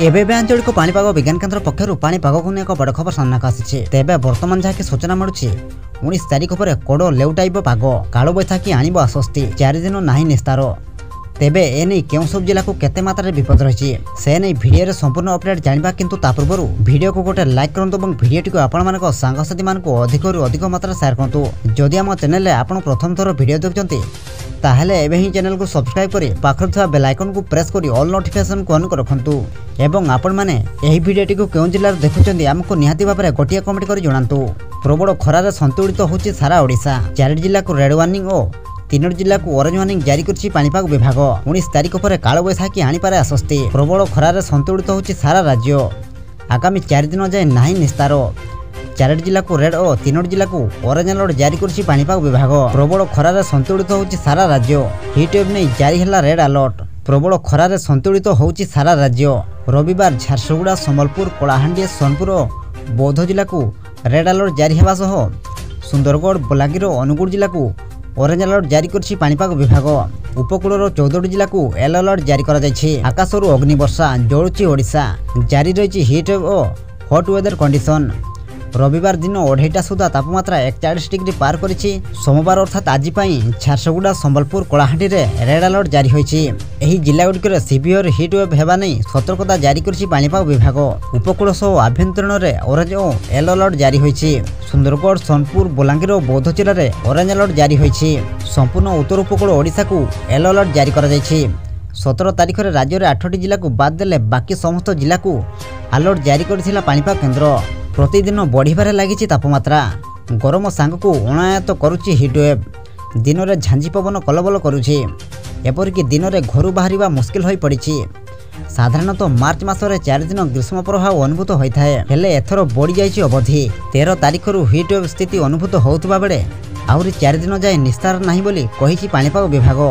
एबे आंचलिक पाणीपाग विज्ञान केन्द्र पक्षर पाणीपाग को एक बड़ खबर सामना आसी। तेज बर्तमान जहाँकि सूचना मिलूँ 19 तारिख पर कोड़ लेउटाइब पाग काल बैशाखी आणव आश्वस्ति 4 दिन ना निस्तार। तेबे एने केउ सब जिला को केते मात्रा विपद रही से नहीं भिडियो संपूर्ण अपडेट जाना किंतु ता पूर्व भिडियो को गोटे लाइक करूँ और भिडियो टी आपण मान सांगसाथी मान अधिक अधिक मात्रा शेयर करूँ। जदि आम चैनल आपन प्रथम थर भिडियो देखते ताहले एबे ही चैनल को सब्सक्राइब करी पाखर था बेल आइकन को प्रेस करी ऑल नोटिफिकेशन को ऑन रखंतु एवं आपण माने एही भिडियो टी को केउ जिल्ला रे देखुचंदी हमको निहाती भाबरे गोटिया कमेंट करी जणांतु। प्रबल खरारे संतुलित होची सारा ओडिशा। 4 जिल्ला को रेड वार्निंग और 3 जिल्ला को ऑरेंज वार्निंग जारी करछि पाणीपाग विभाग। 19 तारिख पर काल बैशाखी आनी पारे आश्वस्ति। प्रबल खरारे संतुलित होची सारा राज्य। आगामी 4 दिन जाए नाही निस्तार। 4 जिल्ला को रेड और 3 जिल्ला को ऑरेंज अलर्ट जारी करछि पाणीपाग विभाग। प्रबल खरारे संतुलित होछि सारा राज्य। हीट वेव नै जारी हला रेड अलर्ट। प्रबल खरारे संतुलित होछि सारा राज्य। रविवार झारसुगुड़ा संबलपुर कलाहांडी सोनपुर और बौद्ध जिला को रेड अलर्ट जारी हेबा सह सुंदरगढ़ बलांगीर और अनुगुड़ जिला को ऑरेंज अलर्ट जारी करछि पाणीपाग विभाग। उपकूलर 14 जिला को येलो अलर्ट जारी करा जायछि। आकाशरू अग्निवर्षा जोड़ुछि ओडिशा। जारी रहिछि हीट वेव और हॉट वेदर कंडीशन। रविवार दिन 2:30 सुधा तापमात्रा 41 डिग्री पार करिछि। सोमवार अर्थात आज झारसुगुड़ा संबलपुर कलाहांडी रे रेड अलर्ट जारी होइछि। एही जिला गुड़िकर सिवियर हीट वेव हेबा नै सतर्कता जारी करछि पाणीपाग विभाग। उपकूल सह आभ्यंतरण रे ऑरेंज और येलो अलर्ट जारी होइछि। सुंदरगढ़ सोनपुर बलांगीर और बौद्ध जिले रे ऑरेंज अलर्ट जारी होइछि। संपूर्ण उत्तर उपकूल ओडिशा को येलो अलर्ट जारी करा जायछि। 17 तारिख रे राज्य रे 8टी जिला को बाद देले बाकी समस्त जिला को अलर्ट जारी करथिला पाणीपाग केन्द्र। प्रतिदिन बढ़िबारे लागिछि तापमात्रा। गरम सांग को अनायत करुछि हीट वेव। दिन में झांझी पवन कलबल करुछि। एपरिक दिन में घर बाहर मुस्किल हो पड़ी। साधारणतः मार्च मासरे 4 दिन ग्रीष्म प्रभाव अनुभूत होता है हेले एथर बढ़ी जाइछि अवधि। 13 तारिख हीट वेव स्थिति अनुभूत होउतबा बेले आहुरी 4 दिन जाए निस्तार नाही बोली कहिछि पाणीपाग विभाग।